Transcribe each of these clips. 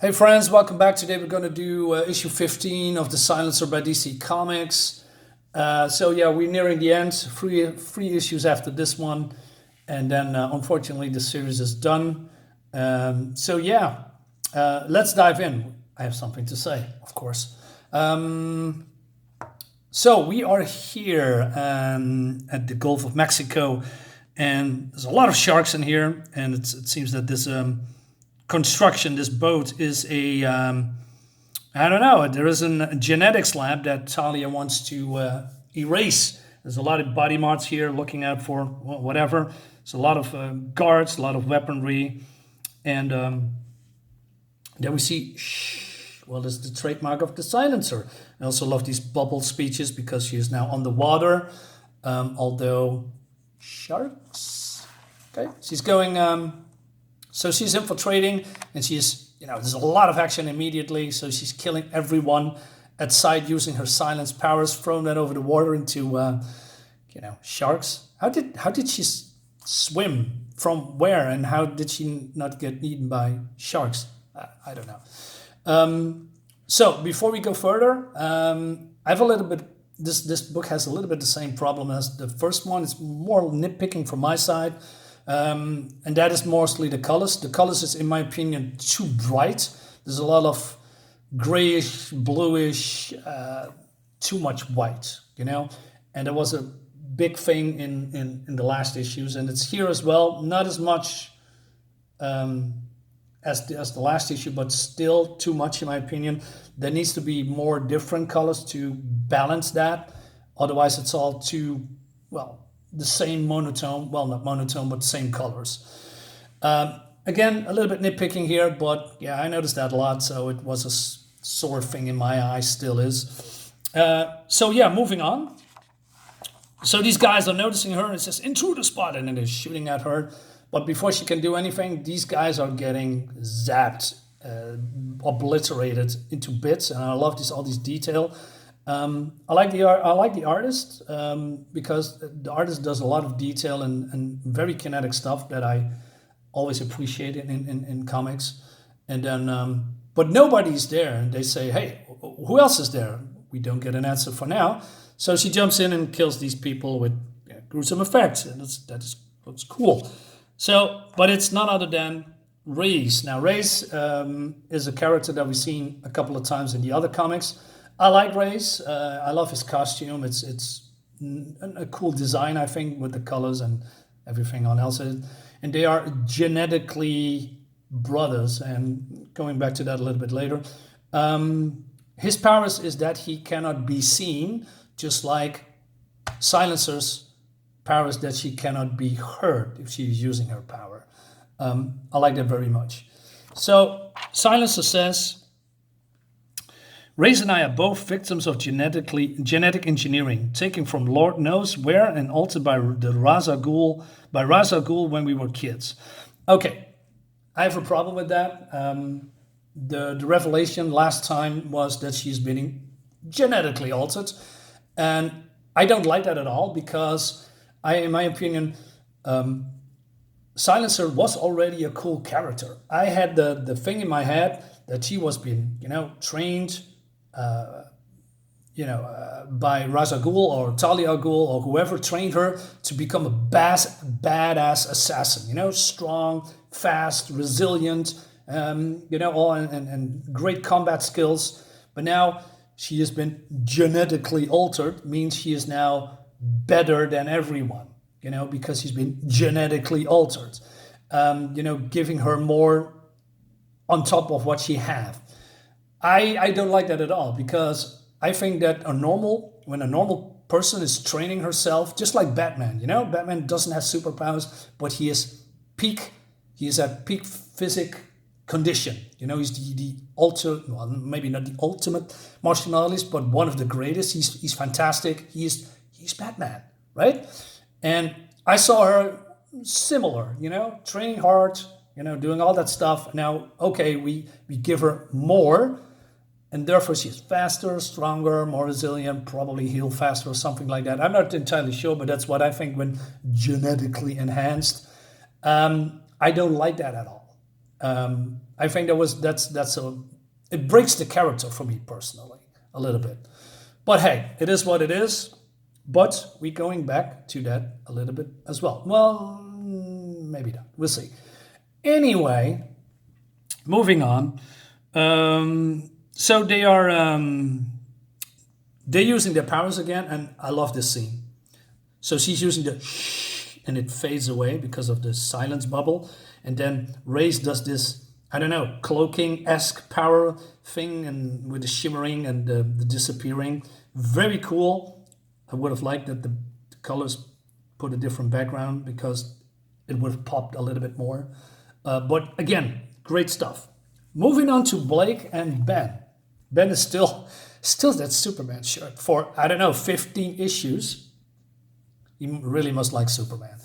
Hey friends, welcome back. Today we're going to do issue 15 of The Silencer by DC Comics. We're nearing the end. Three issues after this one. And then unfortunately the series is done. Let's dive in. I have something to say, of course. So we are here at the Gulf of Mexico. And there's a lot of sharks in here. And it seems that this... construction, this boat is there is a genetics lab that Talia wants to erase. There's a lot of body marks here, looking out for whatever. There's a lot of guards, a lot of weaponry, and then we see, this is the trademark of the silencer. I also love these bubble speeches because she is now underwater, although sharks, okay, she's going... So she's infiltrating, and there's a lot of action immediately. So she's killing everyone at sight using her silence powers, throwing that over the water into, sharks. How did she swim? From where? And how did she not get eaten by sharks? I don't know. So before we go further, I have a little bit. This book has a little bit the same problem as the first one. It's more nitpicking from my side. And that is mostly the colors. The colors is, in my opinion, too bright. There's a lot of grayish, bluish, too much white, And there was a big thing in the last issues, and it's here as well. Not as much as the last issue, but still too much, in my opinion. There needs to be more different colors to balance that. Otherwise, it's all too, the same monotone, not monotone, but same colors. Again, a little bit nitpicking here, but yeah, I noticed that a lot, so it was a sore thing in my eye, still is. Moving on. So these guys are noticing her, and it says, intruder spot, and then they're shooting at her. But before she can do anything, these guys are getting zapped, obliterated into bits, and I love all these detail. I like the artist because the artist does a lot of detail and very kinetic stuff that I always appreciate in comics. And then, but nobody's there, and they say, "Hey, who else is there?" We don't get an answer for now. So she jumps in and kills these people with gruesome effects, and that's cool. So, but it's none other than Reyes. Now, Reyes is a character that we've seen a couple of times in the other comics. I like Reyes. I love his costume. It's a cool design, I think, with the colors and everything on else. And they are genetically brothers. And going back to that a little bit later, his powers is that he cannot be seen, just like Silencer's powers that she cannot be heard if she's using her power. I like that very much. So Silencer says, Reyes and I are both victims of genetic engineering, taken from Lord knows where and altered by Ra's al Ghul when we were kids. Okay, I have a problem with that. The revelation last time was that she's been genetically altered, and I don't like that at all because in my opinion, Silencer was already a cool character. I had the thing in my head that she was being, trained. By Ra's al Ghul or Talia al Ghul or whoever trained her to become a badass assassin. Strong, fast, resilient, and great combat skills. But now she has been genetically altered, means she is now better than everyone, because she's been genetically altered, giving her more on top of what she has. I don't like that at all because I think that when a normal person is training herself, just like Batman, Batman doesn't have superpowers, but he is at peak physic condition. He's the maybe not the ultimate martial artist, but one of the greatest. He's fantastic. He's Batman, right? And I saw her similar, training hard, doing all that stuff. Now, okay, we give her more, and therefore she's faster, stronger, more resilient, probably heal faster or something like that. I'm not entirely sure, but that's what I think when genetically enhanced. I don't like that at all. I think it breaks the character for me personally a little bit. But hey, it is what it is. But we're going back to that a little bit as well. Well, maybe not. We'll see. Anyway, moving on. So they're using their powers again, and I love this scene. So she's using the shh, and it fades away because of the silence bubble. And then Reyes does this, I don't know, cloaking-esque power thing, and with the shimmering and the disappearing. Very cool. I would have liked that the colors put a different background because it would have popped a little bit more. But again, great stuff. Moving on to Blake and Ben. Ben is still that Superman shirt for, I don't know, 15 issues. He really must like Superman.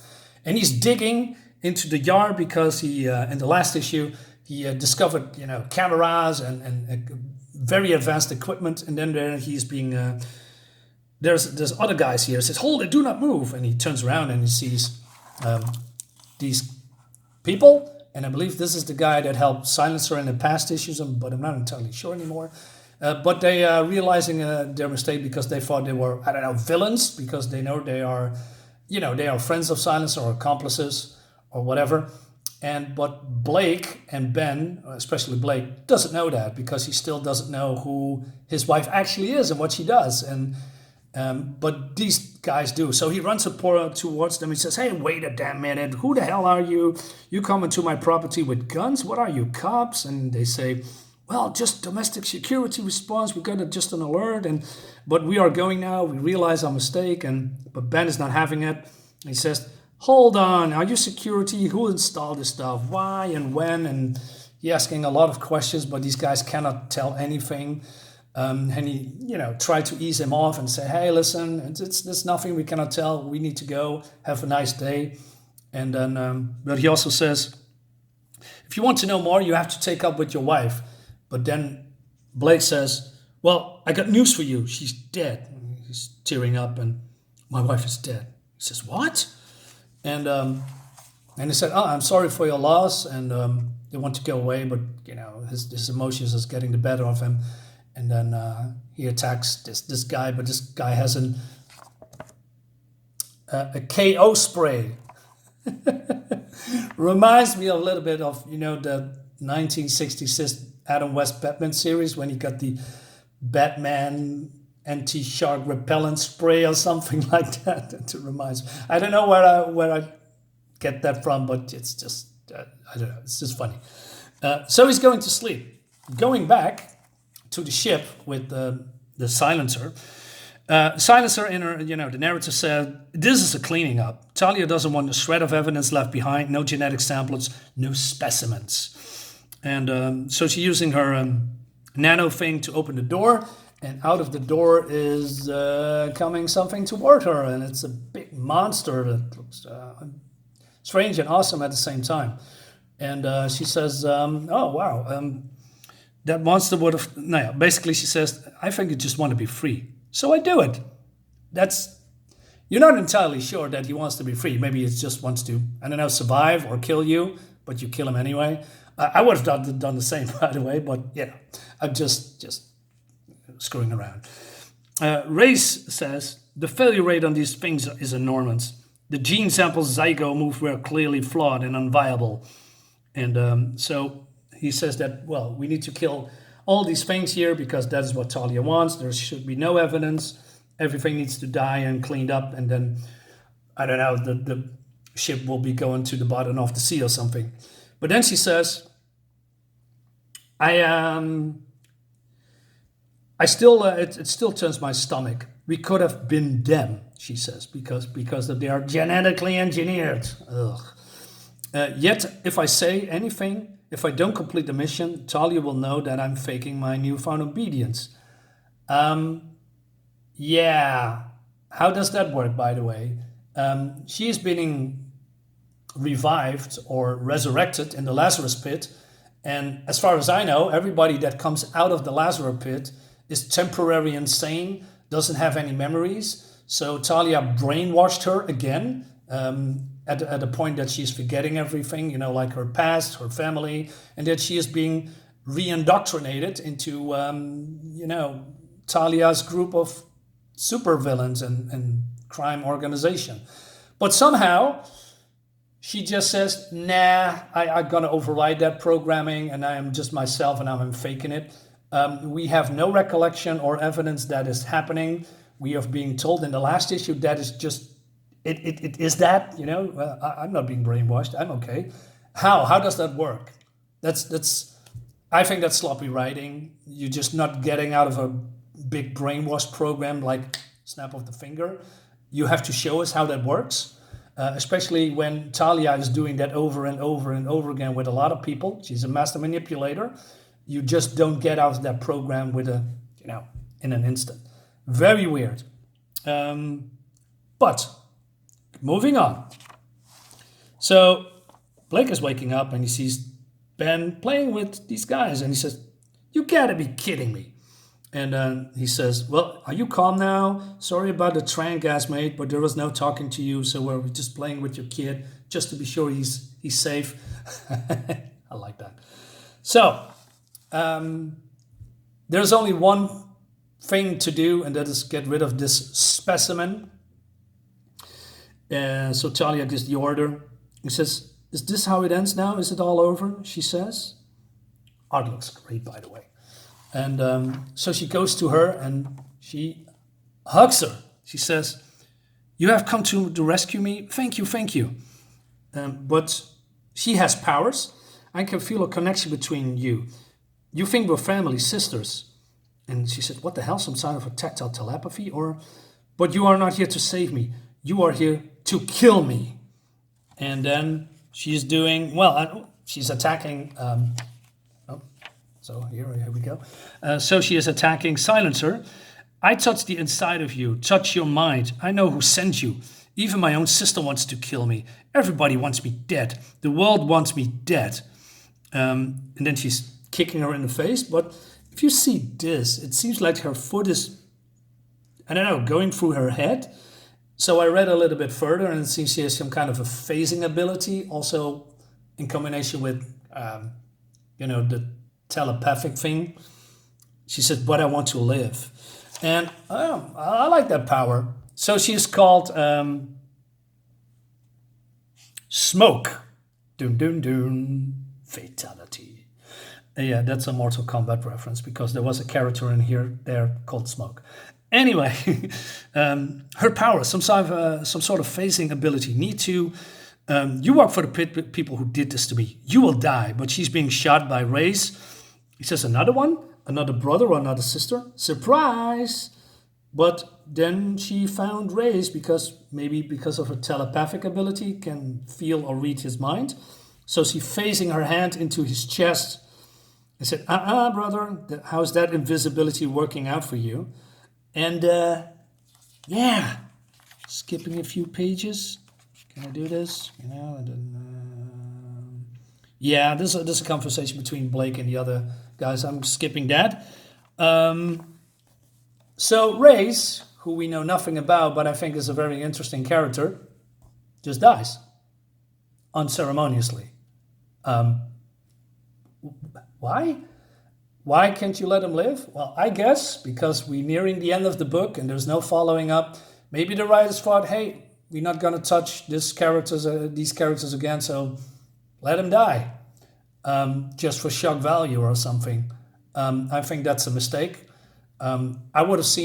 And he's digging into the yard because he, in the last issue, he discovered, cameras and very advanced equipment. And then there he's being, there's other guys here. He says, hold it, do not move. And he turns around and he sees these people. And I believe this is the guy that helped Silencer in the past issues, but I'm not entirely sure anymore. But they are realizing their mistake because they thought they were, I don't know, villains, because they know they are, they are friends of Silencer or accomplices or whatever. But Blake and Ben, especially Blake, doesn't know that because he still doesn't know who his wife actually is and what she does. But these guys do. So he runs towards them. He says, hey, wait a damn minute. Who the hell are you? You come into my property with guns? What are you, cops? And they say, well, just domestic security response. We got just an alert. But we are going now. We realize our mistake. But Ben is not having it. He says, hold on. Are you security? Who installed this stuff? Why and when? And he's asking a lot of questions, but these guys cannot tell anything. And he, tried to ease him off and say, hey, listen, it's nothing, we cannot tell. We need to go. Have a nice day. And then, but he also says, if you want to know more, you have to take up with your wife. But then Blake says, well, I got news for you. She's dead. He's tearing up, and my wife is dead. He says, what? And he said, oh, I'm sorry for your loss. And they want to go away, but, his emotions is getting the better of him. And then he attacks this guy, but this guy has a KO spray. Reminds me a little bit of, the 1966 Adam West Batman series when he got the Batman anti-shark repellent spray or something like that. It reminds me. I don't know where I get that from, but it's just, I don't know, it's just funny. So he's going to sleep. Going back to the ship with the Silencer. Silencer, in her, the narrator said, this is a cleaning up. Talia doesn't want a shred of evidence left behind, no genetic samples, no specimens. And so she's using her nano thing to open the door, and out of the door is coming something toward her, and it's a big monster that looks strange and awesome at the same time. And she says, oh, wow, that monster would have, basically she says, I think you just want to be free. So I do it. You're not entirely sure that he wants to be free. Maybe he just wants to, I don't know, survive or kill you, but you kill him anyway. I would have done the same, by the way, but I'm just screwing around. Reyes says, the failure rate on these things is enormous. The gene samples zygo moves were clearly flawed and unviable. And so he says that, well, we need to kill all these things here because that is what Talia wants. There should be no evidence. Everything needs to die and cleaned up. And then, I don't know, the ship will be going to the bottom of the sea or something. But then she says, it still turns my stomach. We could have been them, she says, because they are genetically engineered. Ugh. Yet, if I say anything, if I don't complete the mission, Talia will know that I'm faking my newfound obedience. Yeah. How does that work, by the way? She is being revived or resurrected in the Lazarus pit. And as far as I know, everybody that comes out of the Lazarus pit is temporarily insane, doesn't have any memories. So Talia brainwashed her again. at the point that she's forgetting everything, like her past, her family, and that she is being re-indoctrinated into, Talia's group of supervillains and crime organization. But somehow she just says, nah, I'm going to override that programming and I am just myself and I'm faking it. We have no recollection or evidence that is happening. We are being told in the last issue that is just, it is that, I'm not being brainwashed. I'm okay. How does that work? I think that's sloppy writing. You're just not getting out of a big brainwash program like snap of the finger. You have to show us how that works. Especially when Talia is doing that over and over and over again with a lot of people. She's a master manipulator. You just don't get out of that program with in an instant. Very weird. But moving on. So Blake is waking up and he sees Ben playing with these guys and he says, "You gotta be kidding me." And he says, "Well, are you calm now? Sorry about the train gas, mate, but there was no talking to you, so we're just playing with your kid, just to be sure he's safe." I like that. So, there's only one thing to do, and that is get rid of this specimen. So Talia gives the order. He says, "Is this how it ends now? Is it all over?" she says. Art looks great, by the way. And so she goes to her and she hugs her. She says, "You have come to rescue me. Thank you, thank you." But she has powers. "I can feel a connection between you. You think we're family, sisters." And she said, "What the hell? Some sign of a tactile telepathy? But you are not here to save me. You are here to kill me." And then she's doing, she's attacking... So here we go. So she is attacking Silencer. "I touch the inside of you, touch your mind. I know who sent you. Even my own sister wants to kill me. Everybody wants me dead. The world wants me dead." And then she's kicking her in the face. But if you see this, it seems like her foot is, I don't know, going through her head. So I read a little bit further and it seems she has some kind of a phasing ability, also in combination with, the telepathic thing. She said, "But I want to live." And I like that power. So she's called Smooooke. Dun dun dun. Fatality. Yeah, that's a Mortal Kombat reference because there was a character in here there called Smooooke. Anyway, her power, some sort of phasing ability. You work for the people who did this to me. You will die. But she's being shot by rays. He says, "Another one? Another brother or another sister? Surprise!" But then she found Ray's because of her telepathic ability, can feel or read his mind. So she's phasing her hand into his chest. I said, brother, how's that invisibility working out for you? And skipping a few pages. Can I do this? Yeah, this is a conversation between Blake and the other guys. I'm skipping that. So Reyes, who we know nothing about, but I think is a very interesting character, just dies unceremoniously. Why? Why can't you let him live? Well, I guess because we're nearing the end of the book and there's no following up. Maybe the writers thought, hey, we're not going to touch these characters again, so let him die. Just for shock value or something. I think that's a mistake. I would have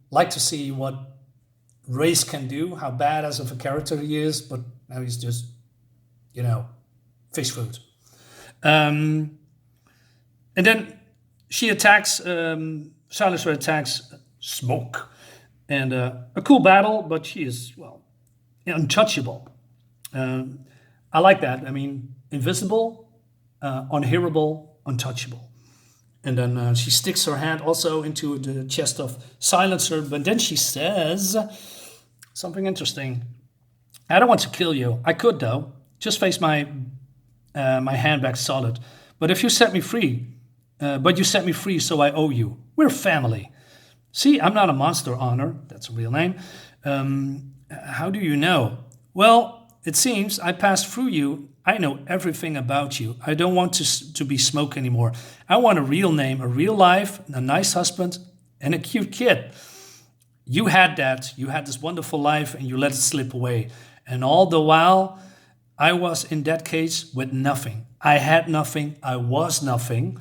liked to see what Reyes can do, how badass of a character he is, but now he's just, fish food. And then she attacks, Silencer attacks Smooooke. And a cool battle, but she is, untouchable. I like that. I mean, invisible, unhearable, untouchable. And then she sticks her hand also into the chest of Silencer, but then she says something interesting. I don't want to kill you. I could, though. Just face my hand back solid. But if you set me free, you set me free, so I owe you. We're family. See, I'm not a monster, Honor. That's a real name. How do you know? Well, it seems I passed through you. I know everything about you. I don't want to be Smooooke anymore. I want a real name, a real life, a nice husband, and a cute kid. You had that. You had this wonderful life and you let it slip away. And all the while, I was in that case with nothing. I had nothing. I was nothing.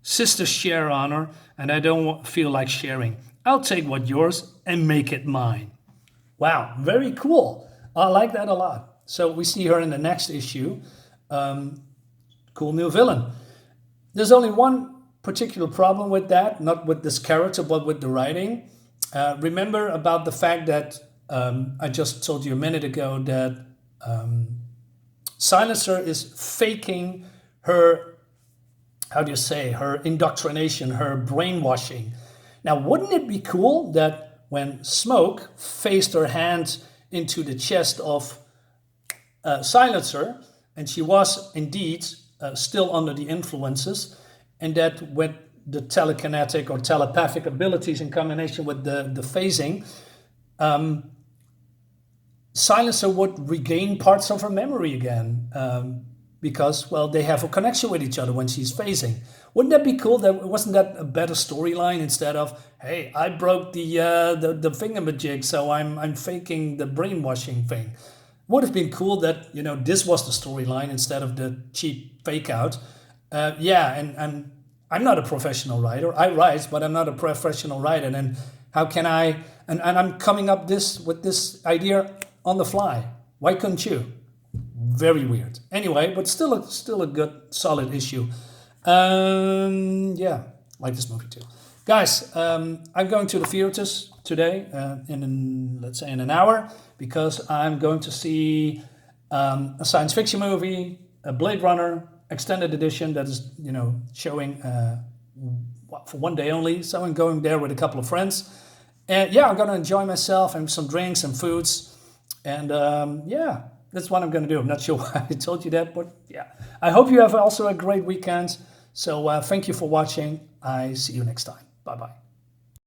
Sisters share honor, and I don't feel like sharing. I'll take what's yours and make it mine. Wow, very cool. I like that a lot. So we see her in the next issue. Cool new villain. There's only one particular problem with that, not with this character, but with the writing. Remember about the fact that I just told you a minute ago that Silencer is faking her, how do you say, her indoctrination, her brainwashing. Now, wouldn't it be cool that when Smooooke faced her hand into the chest of Silencer, and she was indeed still under the influences, and that with the telekinetic or telepathic abilities in combination with the phasing, Silencer would regain parts of her memory again because, well, they have a connection with each other when she's phasing. Wouldn't that be cool? Wasn't that a better storyline instead of, hey, I broke the thingamajig, so I'm faking the brainwashing thing? Would have been cool that, you know, this was the storyline instead of the cheap fake out. And I'm not a professional writer. I write, but I'm not a professional writer. And how can I? And I'm coming up with this idea on the fly. Why couldn't you? Very weird. Anyway, but still a good, solid issue. Like this movie too. Guys, I'm going to the theaters today let's say in an hour, because I'm going to see a science fiction movie, a Blade Runner extended edition that is, you know, showing for one day only. So I'm going there with a couple of friends. And I'm going to enjoy myself and some drinks and foods. And that's what I'm going to do. I'm not sure why I told you that, but yeah. I hope you have also a great weekend. So thank you for watching. I see you next time. Bye-bye.